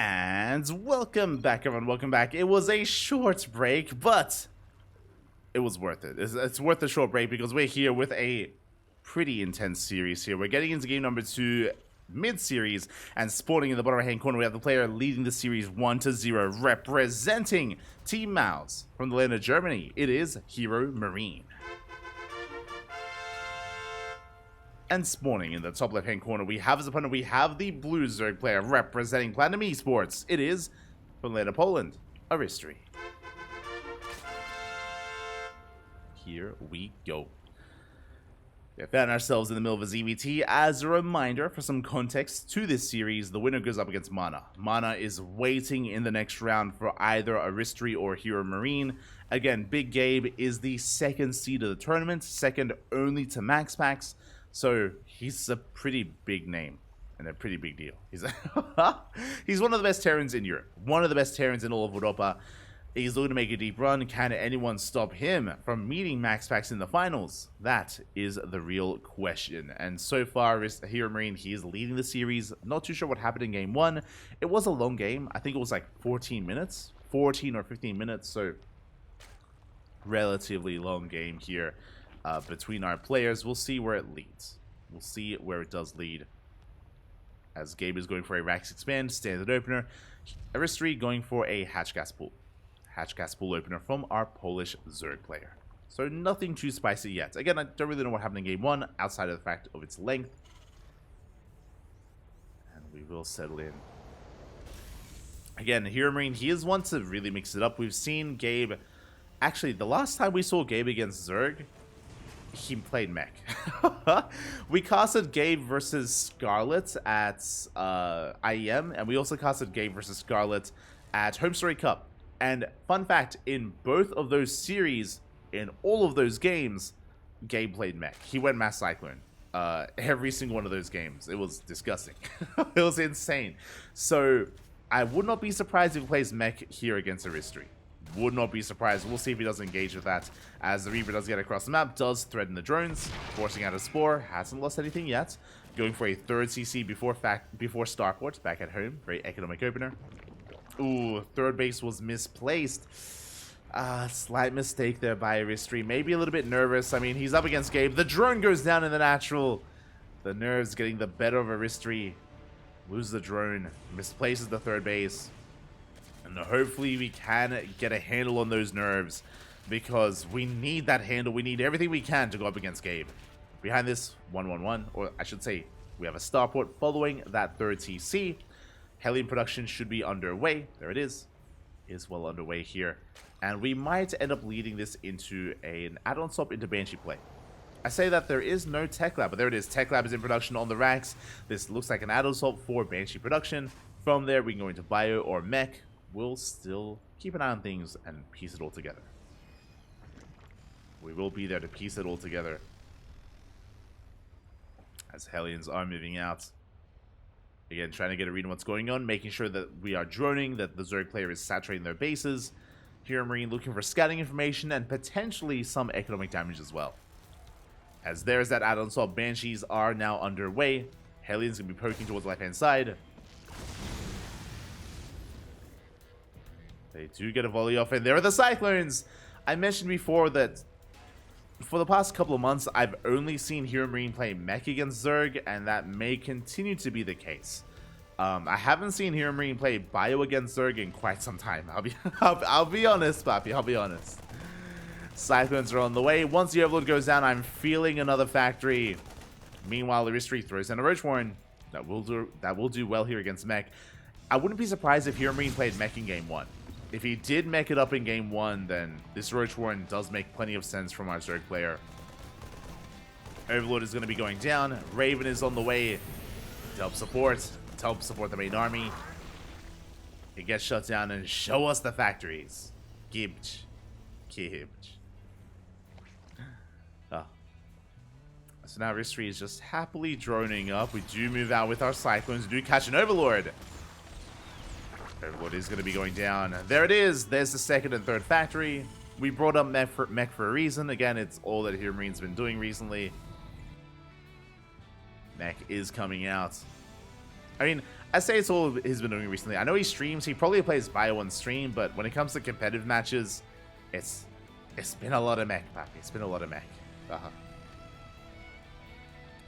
And welcome back, everyone. Welcome back. It was a short break, but it was worth it. It's worth the short break because we're here with a pretty intense series here. We're getting into game number 2 mid-series, and spawning in the bottom right-hand corner, we have the player leading the series 1-0, representing Team Mouse from the land of Germany. It is HeRoMaRinE. And spawning in the top left-hand corner, we have as opponent, we have the blue Zerg player representing Platinum Esports. It is, from the land of Poland, Aristori. Here we go. We found ourselves in the middle of a EPT. As a reminder, for some context to this series, the winner goes up against Mana. Mana is waiting in the next round for either Aristori or HeRoMaRinE. Again, Big Gabe is the second seed of the tournament, second only to Max Packs. So he's a pretty big name and a pretty big deal. He's one of the best Terrans in Europe, one of the best Terrans in all of Europa. He's looking to make a deep run. Can anyone stop him from meeting Max Packs in the finals? That is the real question. And so far, HeRoMaRinE, he is leading the series. Not too sure what happened in game 1. It was a long game. I think it was like 14 minutes, 14 or 15 minutes. So relatively long game here. Between our players. We'll see where it leads. We'll see where it does lead. As Gabe is going for a Rax Expand, standard opener. Aristori going for a Hatch Gas Pool. Hatch Gas Pool opener from our Polish Zerg player. So nothing too spicy yet. Again, I don't really know what happened in game 1, outside of the fact of its length. And we will settle in. Again, HeRoMaRinE, he is one to really mix it up. We've seen Gabe... Actually, the last time we saw Gabe against Zerg, he played mech. We casted Gabe versus Scarlet at IEM, and we also casted Gabe versus Scarlet at HomeStory Cup. And fun fact, in both of those series, in all of those games, Gabe played mech. He went Mass Cyclone every single one of those games. It was disgusting. It was insane. So I would not be surprised if he plays mech here against Aristori. Would not be surprised. We'll see if he does engage with that, as the Reaper does get across the map, does threaten the drones, forcing out a Spore, hasn't lost anything yet, going for a third CC before Starport, back at home, very economic opener. Ooh, third base was misplaced. Slight mistake there by Aristori, maybe a little bit nervous. I mean, he's up against Gabe, the drone goes down in the natural, the nerves getting the better of Aristori, loses the drone, misplaces the third base. And hopefully we can get a handle on those nerves, because we need that handle. We need everything we can to go up against Gabe. Behind this, 1-1-1, or I should say, we have a starport following that third TC. Hellion production should be underway. There it is. It is well underway here. And we might end up leading this into an add-on swap into Banshee play. I say that there is no Tech Lab, but there it is. Tech Lab is in production on the racks. This looks like an add-on swap for Banshee production. From there, we can go into Bio or Mech. We'll still keep an eye on things and piece it all together. We will be there to piece it all together as Hellions are moving out. Again, trying to get a read on what's going on, making sure that we are droning, that the Zerg player is saturating their bases. HeRoMaRinE looking for scouting information and potentially some economic damage as well. As there's that add-on swap, Banshees are now underway. Hellions going to be poking towards the left-hand side. They do get a volley off, and there are the Cyclones! I mentioned before that for the past couple of months, I've only seen HeRoMaRinE play mech against Zerg, and that may continue to be the case. I haven't seen HeRoMaRinE play Bio against Zerg in quite some time. I'll be honest, Papi, I'll be honest. Cyclones are on the way. Once the Overlord goes down, I'm feeling another factory. Meanwhile, Aristori throws in a Roach Warren. That will do well here against mech. I wouldn't be surprised if HeRoMaRinE played mech in game 1. If he did mech it up in game 1, then this Roach Warren does make plenty of sense from our Zerg player. Overlord is going to be going down. Raven is on the way to help support the main army. It gets shut down, and show us the factories. Gibj. Oh. So now Aristori is just happily droning up. We do move out with our Cyclones. We do catch an Overlord. Overlord is going to be going down. There it is. There's the second and third factory. We brought up mech for a reason. Again, it's all that HeRoMaRine's been doing recently. Mech is coming out. I mean, I say it's all he's been doing recently. I know he streams. He probably plays Bio on stream, but when it comes to competitive matches, it's been a lot of mech, Pappy. It's been a lot of mech.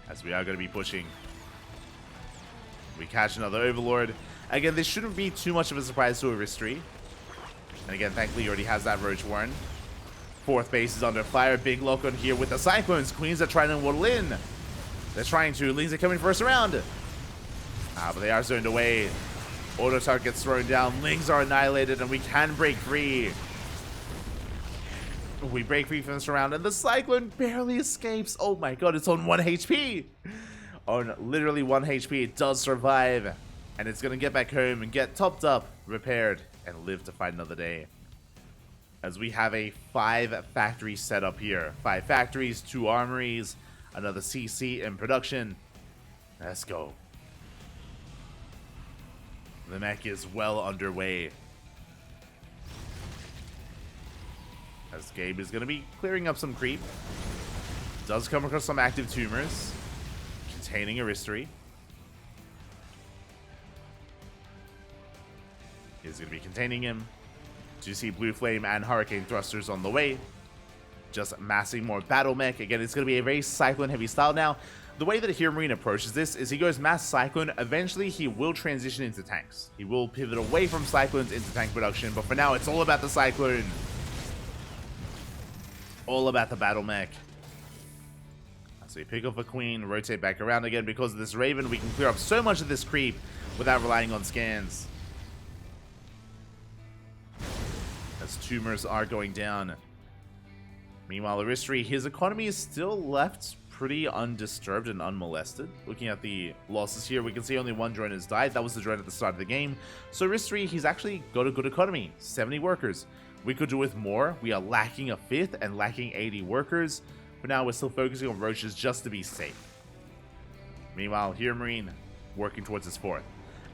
As we are going to be pushing. We catch another Overlord. Again, this shouldn't be too much of a surprise to Aristori. And again, thankfully, he already has that Roach Warren. Fourth base is under fire. Big lock on here with the Cyclones. Queens are trying to waddle in. They're trying to. Lings are coming first around. But they are zoned away. Auto Target gets thrown down. Lings are annihilated, and we can break free. We break free from this round, and the Cyclone barely escapes. Oh my god, it's on 1 HP. On literally 1 HP, it does survive. And it's going to get back home and get topped up, repaired, and live to fight another day. As we have a 5-factory setup here. 5 factories, 2 armories, another CC in production. Let's go. The mech is well underway. As Gabe is going to be clearing up some creep. Does come across some active tumors. Containing Aristori. He's going to be containing him. Do you see Blue Flame and Hurricane Thrusters on the way? Just massing more Battle Mech. Again, it's going to be a very Cyclone heavy style now. The way that HeRoMaRinE approaches this is he goes mass Cyclone. Eventually, he will transition into tanks. He will pivot away from Cyclones into tank production. But for now, it's all about the Cyclone. All about the Battle Mech. So we pick up a Queen, rotate back around again. Because of this Raven, we can clear up so much of this creep without relying on scans. As tumors are going down. Meanwhile, Aristori, his economy is still left pretty undisturbed and unmolested. Looking at the losses here, we can see only 1 drone has died. That was the drone at the start of the game. So Aristori, he's actually got a good economy. 70 workers. We could do with more. We are lacking a 5th and lacking 80 workers. For now, we're still focusing on roaches just to be safe. Meanwhile, HeRoMaRinE working towards his 4th.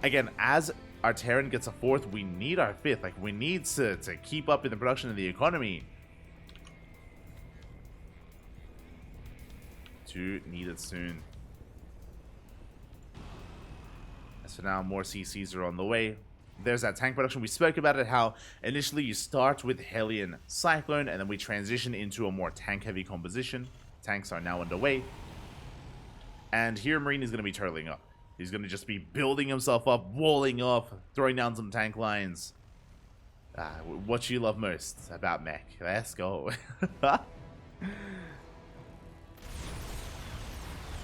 Again, as our Terran gets a 4th, we need our 5th. Like, we need to keep up in the production of the economy. To need it soon. As for now, more CCs are on the way. There's that tank production. We spoke about it, how initially you start with Hellion Cyclone, and then we transition into a more tank-heavy composition. Tanks are now underway. And HeRoMaRinE is going to be turtling up. He's going to just be building himself up, walling off, throwing down some tank lines. What you love most about mech. Let's go.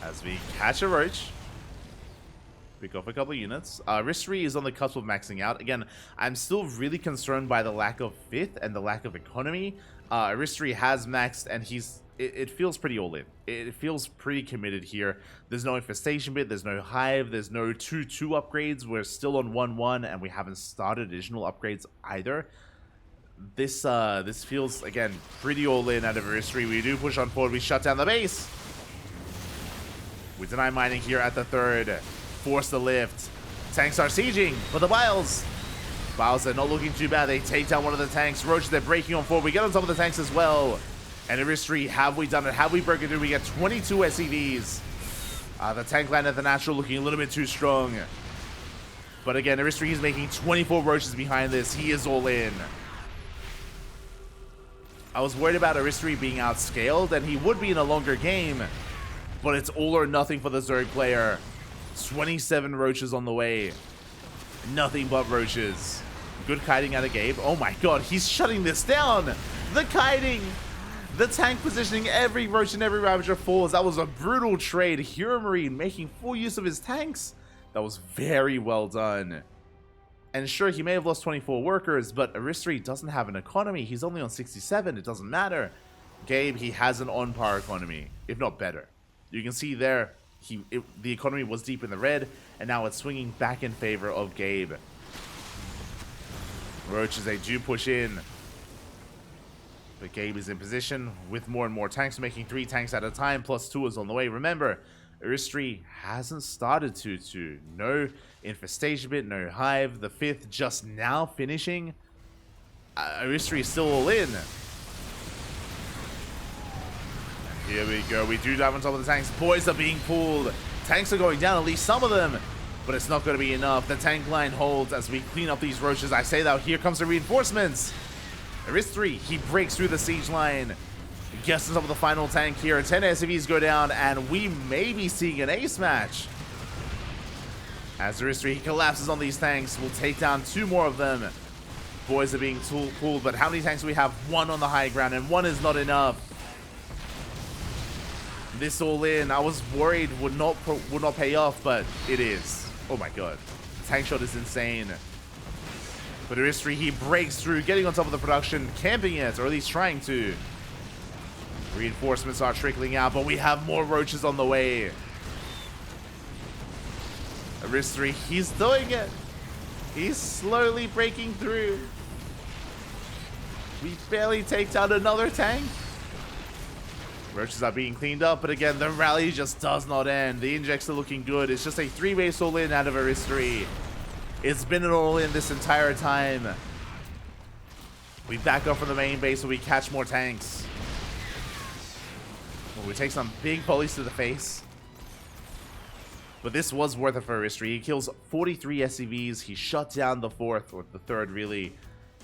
As we catch a Roach. Pick off a couple of units. Aristori is on the cusp of maxing out. Again, I'm still really concerned by the lack of 5th and the lack of economy. Aristori has maxed, and it feels pretty all in. It feels pretty committed here. There's no infestation bit, there's no hive, there's no 2-2 upgrades. We're still on 1-1, and we haven't started additional upgrades either. This feels, again, pretty all in out of Aristori. We do push on forward, we shut down the base. We deny mining here at the 3rd. Force the lift. Tanks are sieging for the Biles. Biles are not looking too bad. They take down one of the tanks. Roaches, they're breaking on forward. We get on top of the tanks as well. And Aristori, have we done it? Have we broken through? We get 22 SCVs. The tank line at the natural looking a little bit too strong. But again, Aristori is making 24 Roaches behind this. He is all in. I was worried about Aristori being outscaled, and he would be in a longer game. But it's all or nothing for the Zerg player. 27 Roaches on the way. Nothing but Roaches. Good kiting out of Gabe. Oh my god, he's shutting this down. The kiting. The tank positioning. Every Roach and every Ravager falls. That was a brutal trade. HeRoMaRinE making full use of his tanks. That was very well done. And sure, he may have lost 24 workers, but Aristori doesn't have an economy. He's only on 67. It doesn't matter. Gabe, he has an on-par economy, if not better. You can see there, the economy was deep in the red, and now it's swinging back in favor of Gabe. Roaches, they do push in. But Gabe is in position with more and more tanks, making 3 tanks at a time, plus 2 is on the way. Remember, Aristori hasn't started to. No infestation bit, no hive. The 5th just now finishing. Aristori is still all in. Here we go. We do dive on top of the tanks. Boys are being pulled. Tanks are going down, at least some of them. but it's not going to be enough. The tank line holds as we clean up these roaches. I say that, here comes the reinforcements. Aristori, he breaks through the siege line. Gets on top of the final tank here. 10 SCVs go down, and we may be seeing an ace match. As Aristori, he collapses on these tanks. We'll take down 2 more of them. Boys are being pulled, but how many tanks do we have? 1 on the high ground, and 1 is not enough. This all in, I was worried would not pay off, but it is. Oh my god. The tank shot is insane. But Aristori, he breaks through, getting on top of the production, camping it, or at least trying to. Reinforcements are trickling out, but we have more roaches on the way. Aristori, he's doing it. He's slowly breaking through. We barely take down another tank. Roaches are being cleaned up, but again, the rally just does not end. The injects are looking good. It's just a 3-base all-in out of Aristori. It's been an all-in this entire time. We back up from the main base so we catch more tanks. We take some big volleys to the face. But this was worth it for Aristori. He kills 43 SCVs. He shut down the 4th, or the 3rd really.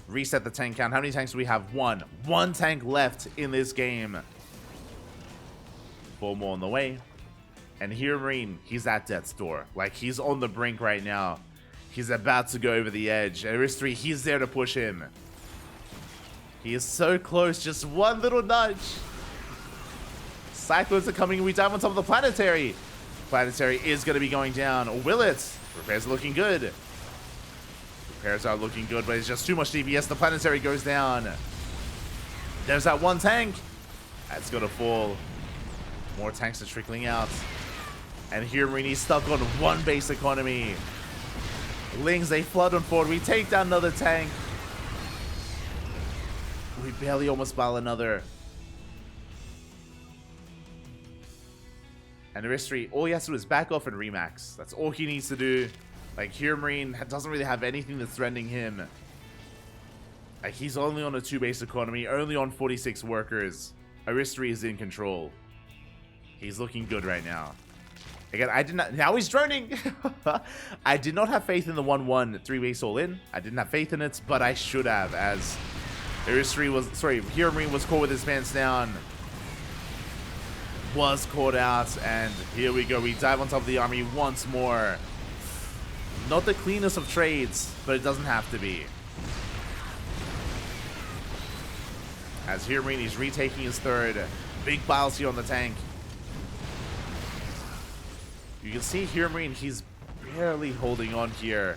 Reset the tank count. How many tanks do we have? 1. 1 tank left in this game. 4 more on the way. And HeRoMaRinE, he's at death's door. Like, he's on the brink right now. He's about to go over the edge. Aristori, he's there to push him. He is so close. Just one little nudge. Cyclones are coming. We dive on top of the planetary. Planetary is going to be going down. Will it? Repairs are looking good. Repairs are looking good, but it's just too much DPS. The planetary goes down. There's that 1 tank. That's going to fall. More tanks are trickling out. And HeRoMaRinE stuck on 1 base economy. Lings, they flood on forward. We take down another tank. We barely almost battle another. And Aristori, all he has to do is back off and remax. That's all he needs to do. Like, HeRoMaRinE doesn't really have anything that's threatening him. Like, he's only on a 2-base economy, only on 46 workers. Aristori is in control. He's looking good right now. Again, I did not... Now he's droning! I did not have faith in the 1-1 3-base all-in. I didn't have faith in it, but I should have, as HeRoMaRinE was caught with his pants down. Was caught out, and here we go. We dive on top of the army once more. Not the cleanest of trades, but it doesn't have to be. As HeRoMaRinE is retaking his 3rd. Big piles here on the tank. You can see HeRoMaRinE, he's barely holding on here.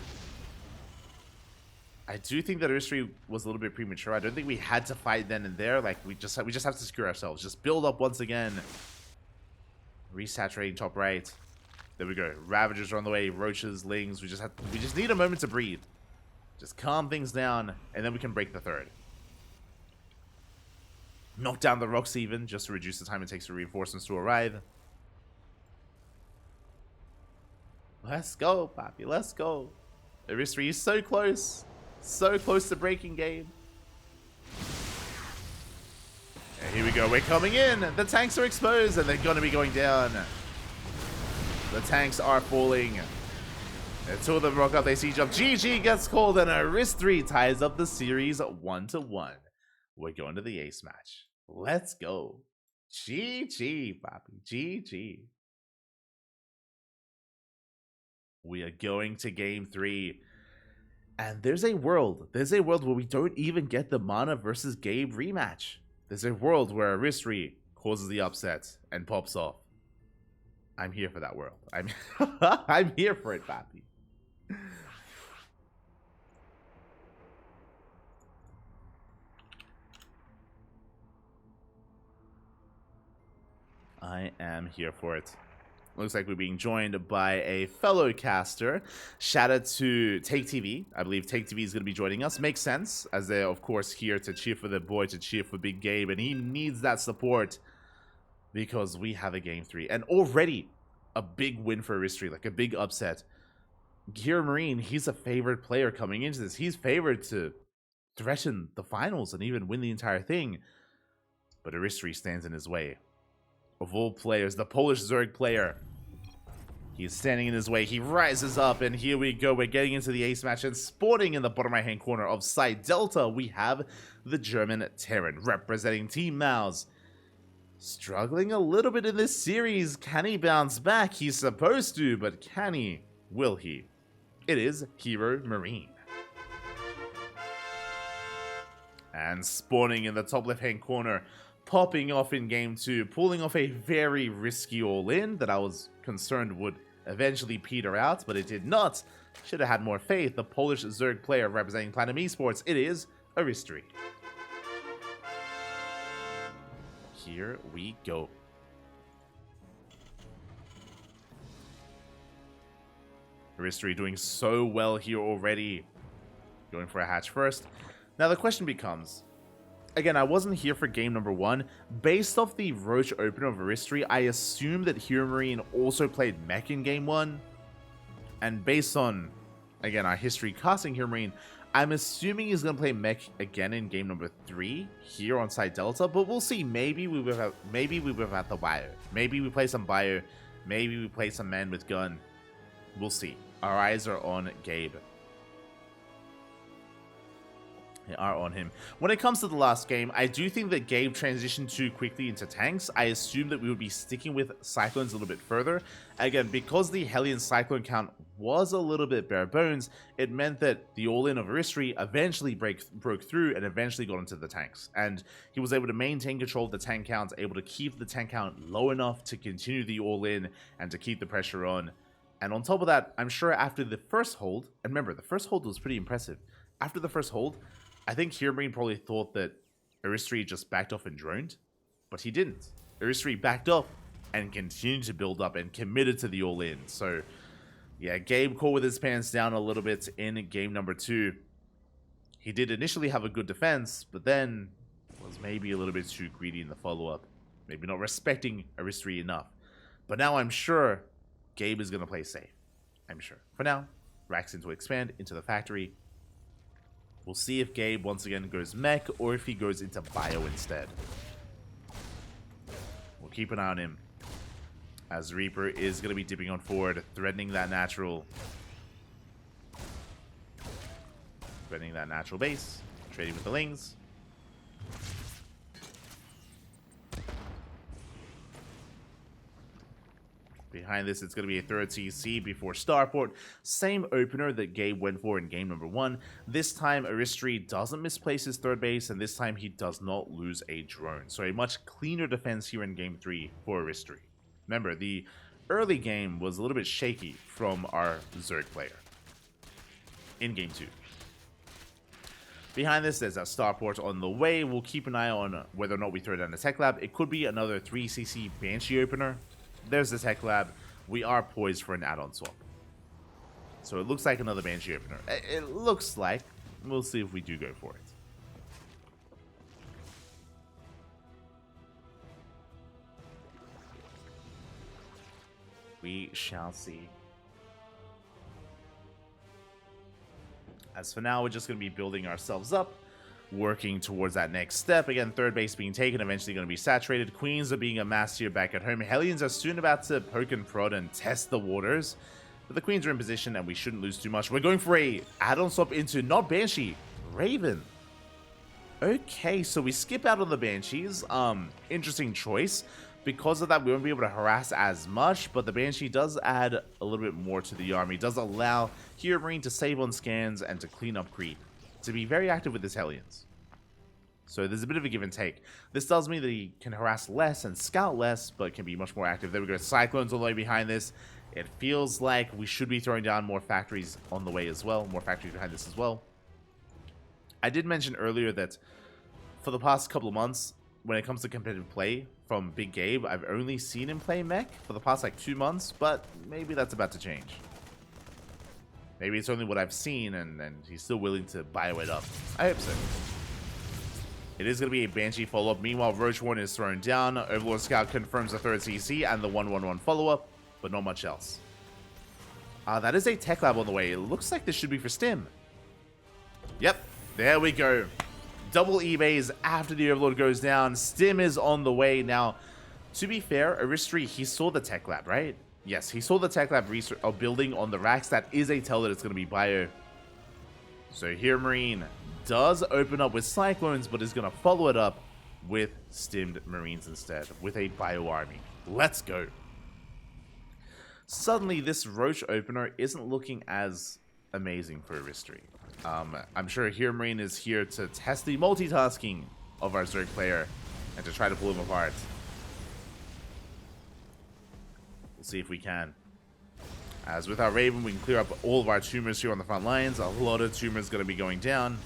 I do think that Aristori was a little bit premature. I don't think we had to fight then and there. Like, we just have to secure ourselves. Just build up once again. Resaturating top right. There we go. Ravagers are on the way. Roaches, Lings. We just need a moment to breathe. Just calm things down, and then we can break the 3rd. Knock down the rocks even, just to reduce the time it takes for reinforcements to arrive. Let's go, Papi. Let's go. Aristori is so close. So close to breaking game. And here we go. We're coming in. The tanks are exposed, and they're going to be going down. The tanks are falling. And 2 of them rock up. They siege up. GG gets called, and Aristori ties up the series 1-1. We're going to the ace match. Let's go. GG, Papi. GG. We are going to game 3. And there's a world where we don't even get the Mana versus Gabe rematch. There's a world where Aristori causes the upset and pops off. I'm here for that world. I'm here for it, Papi. I am here for it. Looks like we're being joined by a fellow caster. Shout out to TvZ. I believe TvZ is going to be joining us. Makes sense, as they're, of course, here to cheer for their boy, to cheer for Big Gabe. And he needs that support because we have a game 3. And already a big win for Aristori, like a big upset. HeRoMaRinE, he's a favorite player coming into this. He's favored to threaten the finals and even win the entire thing. But Aristori stands in his way. Of all players, the Polish Zerg player. He's standing in his way. He rises up, and here we go. We're getting into the ace match, and spawning in the bottom right-hand corner of side Delta, we have the German Terran representing Team Mouse. Struggling a little bit in this series. Can he bounce back? He's supposed to, but can he? Will he? It is HeRoMaRinE. And spawning in the top left-hand corner, popping off in game 2, pulling off a very risky all-in that I was concerned would eventually peter out, but it did not. Should have had more faith. The Polish Zerg player representing Platinum Esports, it is Aristori. Here we go. Aristori doing so well here already. Going for a hatch first. Now the question becomes, again, I wasn't here for game number 1. Based off the Roche opener of Aristori, I assume that HeRoMaRinE also played mech in game 1. And based on, again, our history casting HeRoMaRinE, I'm assuming he's going to play mech again in game number 3 here on side Delta, but we'll see. Maybe we will have the bio. Maybe we play some bio. Maybe we play some man with gun. We'll see. Our eyes are on Gabe. They are on him. When it comes to the last game, I do think that Gabe transitioned too quickly into tanks. I assume that we would be sticking with Cyclones a little bit further. Again, because the Hellion Cyclone count was a little bit bare bones, it meant that the all-in of Aristori eventually broke through and eventually got into the tanks. And he was able to maintain control of the tank count, able to keep the tank count low enough to continue the all-in and to keep the pressure on. And on top of that, I'm sure after the first hold, and remember, the first hold was pretty impressive. After the first hold, I think HeRoMaRinE probably thought that Aristori just backed off and droned, but he didn't. Aristori backed up and continued to build up and committed to the all-in. So, yeah, Gabe caught with his pants down a little bit in game number 2. He did initially have a good defense, but then was maybe a little bit too greedy in the follow-up. Maybe not respecting Aristori enough. But now I'm sure Gabe is going to play safe. I'm sure. For now, Raxin to expand into the factory. We'll see if Gabe once again goes mech or if he goes into bio instead. We'll keep an eye on him, as Reaper is going to be dipping on forward, threatening that natural. Threatening that natural base, trading with the Lings. Behind this, it's going to be a third TC before Starport. Same opener that Gabe went for in game number 1. This time, Aristori doesn't misplace his third base, and this time he does not lose a drone. So a much cleaner defense here in game 3 for Aristori. Remember, the early game was a little bit shaky from our Zerg player in game 2. Behind this, there's a Starport on the way. We'll keep an eye on whether or not we throw down the Tech Lab. It could be another 3cc Banshee opener. There's the Tech Lab. We are poised for an add-on swap. So it looks like another Banshee opener. It looks like. We'll see if we do go for it. We shall see. As for now, we're just going to be building ourselves up, working towards that next step. Again, third base being taken, eventually going to be saturated. Queens are being amassed here back at home. Hellions are soon about to poke and prod and test the waters. But the Queens are in position and we shouldn't lose too much. We're going for a add-on swap into not Banshee, Raven. Okay, so we skip out on the Banshees. Interesting choice. Because of that, we won't be able to harass as much, but the Banshee does add a little bit more to the army. It does allow HeRoMaRinE to save on scans and to clean up creep, to be very active with his Hellions. So there's a bit of a give and take. This does mean that he can harass less and scout less, but can be much more active. There we go, Cyclones all the way behind this. It feels like we should be throwing down more factories on the way as well, more factories behind this as well. I did mention earlier that for the past couple of months, when it comes to competitive play from Big Gabe, I've only seen him play mech for the past like 2 months, but maybe that's about to change. Maybe it's only what I've seen and he's still willing to bio it up. I hope so. It is going to be a Banshee follow-up. Meanwhile, Roach 1 is thrown down. Overlord Scout confirms the third CC and the 1-1-1 follow-up, but not much else. That is a Tech Lab on the way. It looks like this should be for Stim. Yep, there we go. Double eBays after the Overlord goes down. Stim is on the way. Now, to be fair, Aristori, he saw the Tech Lab, right? Yes, he saw the tech lab research building on the racks. That is a tell that it's going to be bio. So HeRoMaRinE does open up with Cyclones, but is going to follow it up with Stimmed Marines instead, with a bio army. Let's go. Suddenly, this Roach opener isn't looking as amazing for Aristori. I'm sure HeRoMaRinE is here to test the multitasking of our Zerg player and to try to pull him apart. We'll see if we can. As with our Raven, we can clear up all of our tumors here on the front lines. A lot of tumors going to be going down.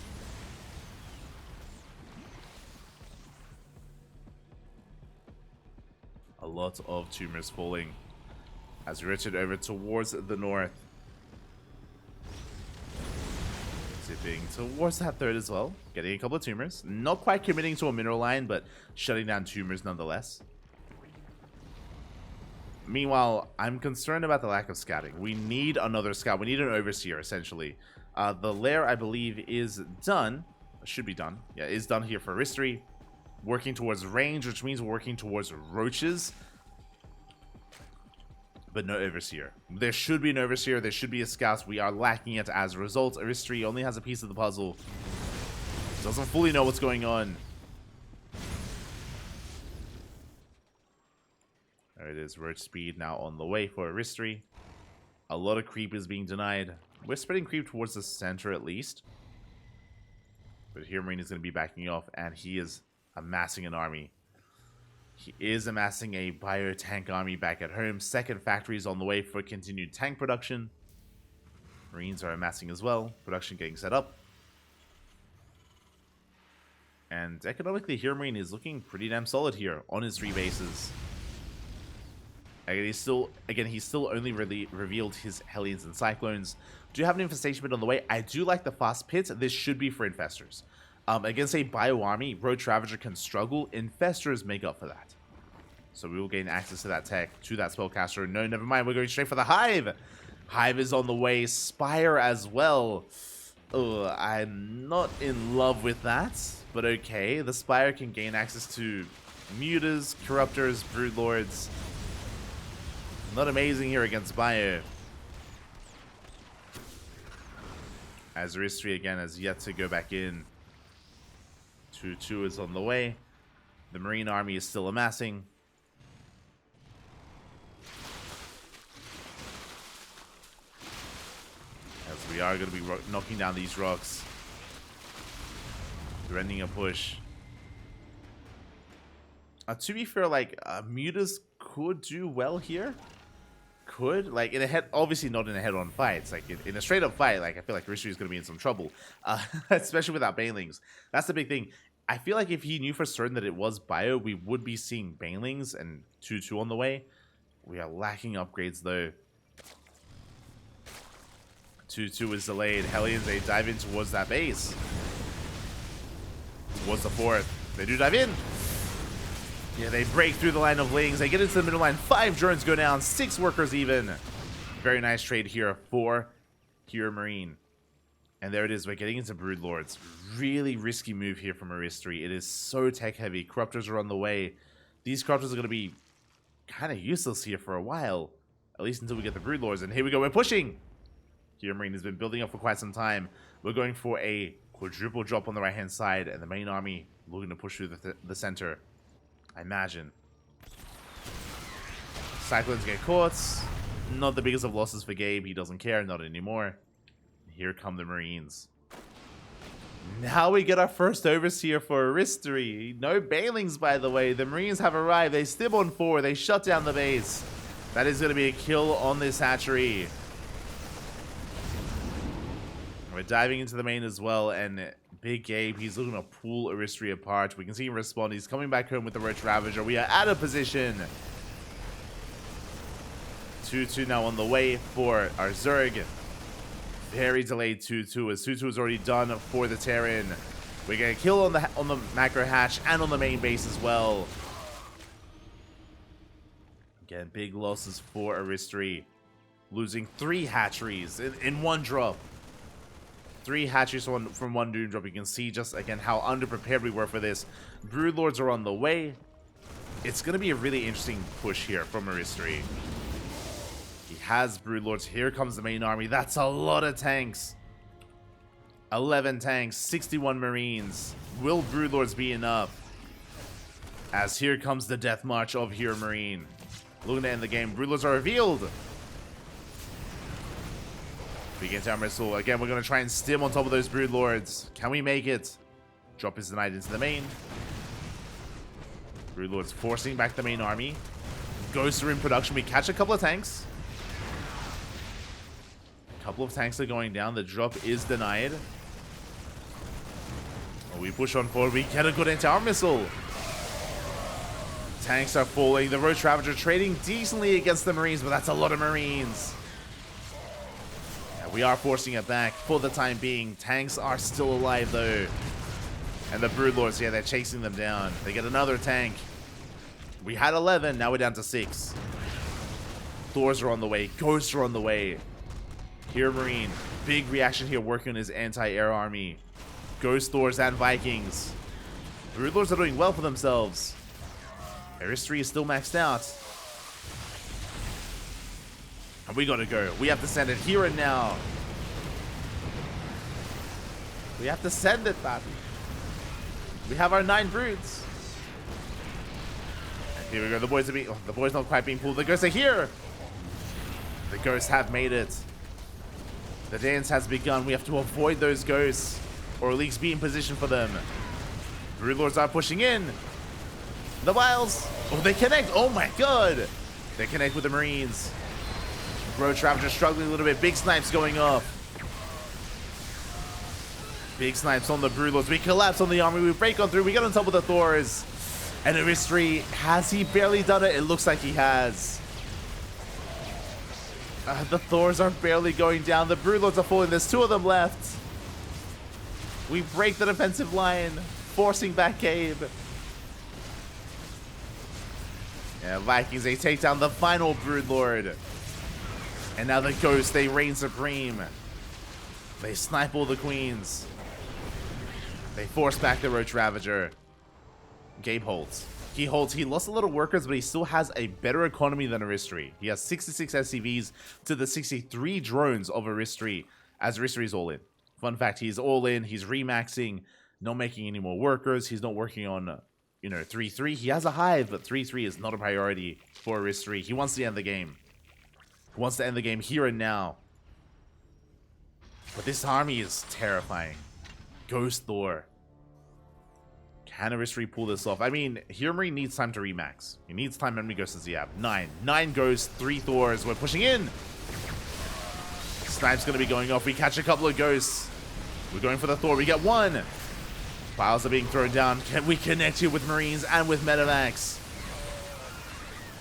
A lot of tumors falling as we rotate over towards the north. Zipping towards that third as well. Getting a couple of tumors. Not quite committing to a mineral line, but shutting down tumors nonetheless. Meanwhile, I'm concerned about the lack of scouting. We need another scout. We need an overseer, essentially. The lair, I believe, is done. Should be done. Yeah, is done here for Aristori. Working towards range, which means we're working towards roaches. But no overseer. There should be an overseer. There should be a scout. We are lacking it as a result. Aristori only has a piece of the puzzle. Doesn't fully know what's going on. There it is. Roach speed now on the way for Aristori. A lot of creep is being denied. We're spreading creep towards the center at least. But HeRoMaRinE is going to be backing off, and he is amassing an army. He is amassing a bio-tank army back at home. Second factory is on the way for continued tank production. Marines are amassing as well. Production getting set up. And economically, HeRoMaRinE is looking pretty damn solid here on his 3 bases. He's still only revealed his Hellions and Cyclones. Do have an Infestation Pit on the way. I do like the fast pits. This should be for Infestors. Against a bio army, Roach Ravager can struggle. Infestors make up for that. So we will gain access to that tech, to that spellcaster. No, never mind. We're going straight for the Hive. Hive is on the way. Spire as well. Ugh, I'm not in love with that, but okay. The Spire can gain access to Mutas, Corruptors, Broodlords. Not amazing here against bio. As Aristori again has yet to go back in. 2-2 is on the way. The Marine army is still amassing. As we are going to be knocking down these rocks. Threatening a push. To be fair, like, Mutas could do well here. Could, like, in a head, obviously not in a head-on fight. It's like in a straight-up fight, like, I feel like Aristori is going to be in some trouble, especially without Banelings. That's the big thing. I feel like if he knew for certain that it was bio, we would be seeing Banelings and 2-2 on the way. We are lacking upgrades, though. 2-2 is delayed. Hellions, they dive in towards that base. Towards the fourth. They do dive in. Yeah, they break through the line of Lings. They get into the middle line. 5 drones go down. 6 workers even. Very nice trade here for HeRoMaRinE. And there it is. We're getting into Broodlords. Really risky move here from Aristori. It is so tech heavy. Corruptors are on the way. These Corruptors are going to be kind of useless here for a while. At least until we get the Broodlords. And here we go. We're pushing. HeRoMaRinE has been building up for quite some time. We're going for a quadruple drop on the right-hand side. And the main army looking to push through the center. I imagine. Cyclones get caught. Not the biggest of losses for Gabe. He doesn't care. Not anymore. Here come the Marines. Now we get our first overseer for Aristori. No Banelings, by the way. The Marines have arrived. They stim on 4. They shut down the base. That is going to be a kill on this hatchery. We're diving into the main as well, and Big Gabe, he's looking to pull Aristori apart. We can see him respond. He's coming back home with the Roach Ravager. We are out of position. 2-2 now on the way for our Zerg. Very delayed 2-2 as 2-2 is already done for the Terran. We get a kill on the macro hatch and on the main base as well. Again, big losses for Aristori. Losing 3 hatcheries in one drop. 3 hatcheries from one Doom drop. You can see just, again, how underprepared we were for this. Broodlords are on the way. It's going to be a really interesting push here from Aristori. has Broodlords. Here comes the main army. That's a lot of tanks. 11 tanks, 61 Marines. Will Broodlords be enough? As here comes the death march of HeRoMaRinE. Looking to end the game. Broodlords are revealed. Begin to missile. Again, we're going to try and stim on top of those Broodlords. Can we make it? Drop is denied into the main. Broodlords forcing back the main army. Ghosts are in production. We catch a couple of tanks. A couple of tanks are going down. The drop is denied. We push on forward. We get a good anti-armor missile. Tanks are falling. The Roach Ravager trading decently against the Marines, but that's a lot of Marines. Yeah, we are forcing it back for the time being. Tanks are still alive, though. And the Broodlords, yeah, they're chasing them down. They get another tank. We had 11. Now we're down to 6. Thors are on the way. Ghosts are on the way. HeRoMaRinE. Big reaction here working on his anti-air army. Ghost Thors and Vikings. Broodlords are doing well for themselves. Aristori is still maxed out. And we gotta go. We have to send it here and now. We have to send it, Papi. We have our 9 broods. And here we go. The boys are being... Oh, the boys not quite being pulled. The ghosts are here. The ghosts have made it. The dance has begun. We have to avoid those ghosts. Or at least be in position for them. Broodlords are pushing in. The Wiles. Oh, they connect. Oh my god. They connect with the Marines. Roach Ravager struggling a little bit. Big snipes going off. Big snipes on the Broodlords. We collapse on the army. We break on through. We get on top of the Thors. And Aristori, has he barely done it? It looks like he has. The Thors are barely going down. The Broodlords are falling. There's 2 of them left. We break the defensive line, forcing back Gabe. Yeah, Vikings, they take down the final Broodlord. And now the Ghosts, they reign supreme. They snipe all the queens. They force back the Roach Ravager. Gabe holds. He holds. He lost a lot of workers, but he still has a better economy than Aristori. He has 66 SCVs to the 63 drones of Aristori, as Aristori's all in. Fun fact, he's all in. He's remaxing, not making any more workers. He's not working on, 3-3. He has a hive, but 3-3 is not a priority for Aristori. He wants to end the game. He wants to end the game here and now. But this army is terrifying. Ghost Thor. Can Aristori pull this off? I mean, HeRoMaRinE needs time to remax. He needs time. How many ghosts does he have? 9. 9 ghosts, 3 Thors. We're pushing in. Snipe's going to be going off. We catch a couple of ghosts. We're going for the Thor. We get 1. Piles are being thrown down. Can we connect here with Marines and with Medivacs?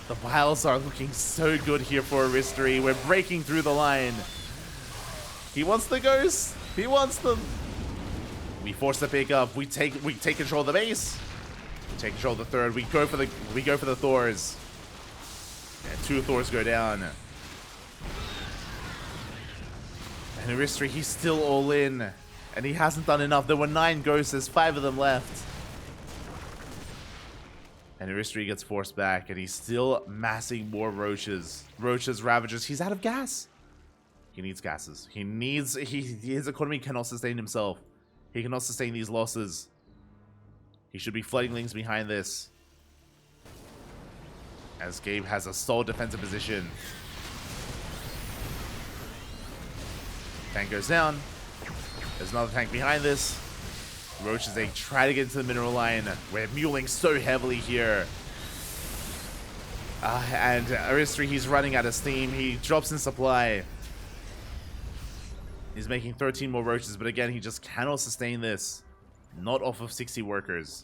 The piles are looking so good here for Aristori. We're breaking through the line. He wants the ghosts. He wants them. We force the pickup. We take control of the base. We take control of the third. We go for the Thors. And 2 Thors go down. And Aristori, he's still all in. And he hasn't done enough. There were 9 ghosts. There's 5 of them left. And Aristori gets forced back. And he's still massing more roaches. Roaches, Ravagers. He's out of gas. He needs gases. His economy cannot sustain himself. He cannot sustain these losses. He should be flooding links behind this. As Gabe has a solid defensive position. Tank goes down. There's another tank behind this. Roaches, they try to get into the mineral line. We're muling so heavily here. And Aristori, he's running out of steam. He drops in supply. He's making 13 more roaches, but again, he just cannot sustain this. Not off of 60 workers.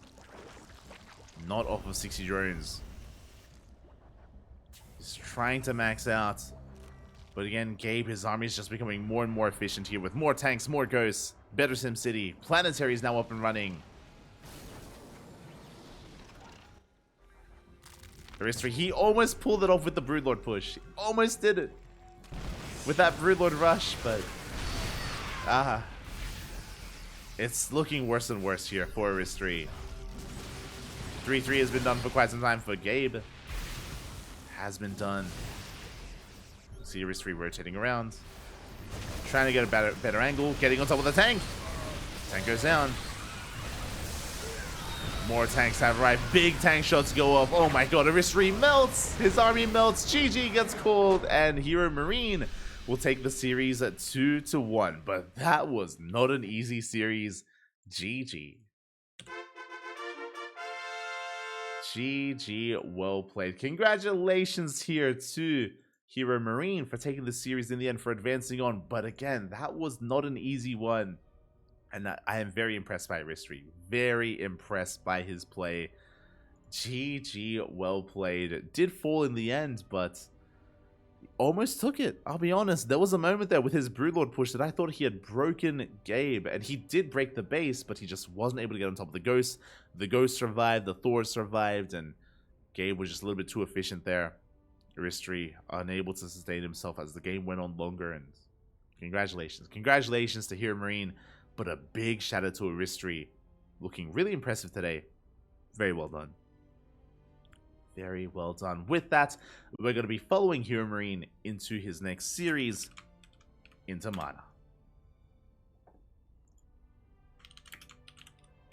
Not off of 60 drones. He's trying to max out. But again, Gabe, his army is just becoming more and more efficient here with more tanks, more ghosts, better Sim City. Planetary is now up and running. Aristori, he almost pulled it off with the Broodlord push. He almost did it. With that Broodlord rush, but... it's looking worse and worse here for Aristori. 3-3 has been done for quite some time for Gabe. Has been done. See Aristori rotating around. Trying to get a better angle. Getting on top of the tank. Tank goes down. More tanks have arrived. Big tank shots go off. Oh my god, Aristori melts. His army melts. GG gets called. And HeRoMaRinE will take the series at 2-1. But that was not an easy series. GG. GG, well played. Congratulations here to HeRoMaRinE for taking the series in the end, for advancing on. But again, that was not an easy one. And I am very impressed by Aristori. Very impressed by his play. GG, well played. Did fall in the end, but almost took it. I'll be honest. There was a moment there with his Broodlord push that I thought he had broken Gabe. And he did break the base, but he just wasn't able to get on top of the Ghost. The Ghost survived. The Thor survived. And Gabe was just a little bit too efficient there. Aristori unable to sustain himself as the game went on longer. And congratulations. Congratulations to HeRoMaRinE. But a big shout out to Aristori. Looking really impressive today. Very well done. Very well done. With that, we're going to be following HeRoMaRinE into his next series, into Mana.